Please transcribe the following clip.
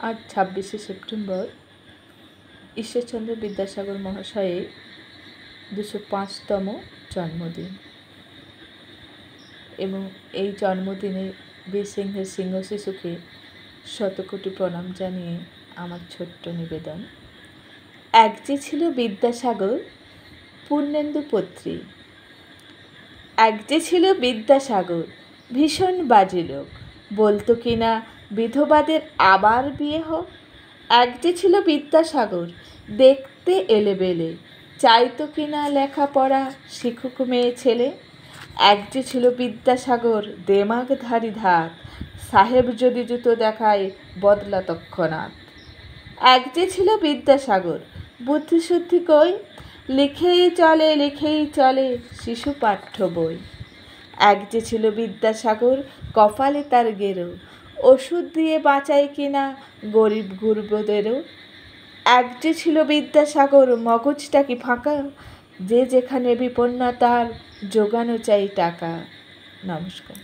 আজ 26শে সেপ্টেম্বর ঈশ্বরচন্দ্র বিদ্যাসাগর মহাশয়ের 205তম জন্মদিন এবং এই জন্মদিনে বীরসিংহের সিংহ শিশুকে শতকোটি প্রণাম জানিয়ে আমার ছোট্ট নিবেদন। এক যে ছিল বিদ্যাসাগর পূর্ণেন্দু পত্রী, এক যে ছিল বিদ্যাসাগর ভীষণ বাজে লোক, বলতো কিনা বিধবাদের আবার বিয়ে হোক। এক যে ছিল বিদ্যাসাগর দেখতে এলেবেলে, চাইতো কিনা লেখাপড়া শিখুক মেয়ে ছেলে। এক যে ছিল বিদ্যাসাগর দেমাগধারী ধাত, সাহেব যদি জুতো দেখায় বদলা তৎক্ষণাৎ। এক যে ছিল বিদ্যাসাগর বুদ্ধিশুদ্ধি কই, লিখেই চলে শিশু পাঠ্য বই। এক যে ছিল বিদ্যাসাগর কপালে তার গেরো, ওষুধ দিয়ে বাঁচায় কিনা গরিব গুরবদেরও। এক যে ছিল বিদ্যাসাগর মগজটা কি ফাঁকা, যে যেখানে বিপন্না তার জোগানো চাই টাকা। নমস্কার।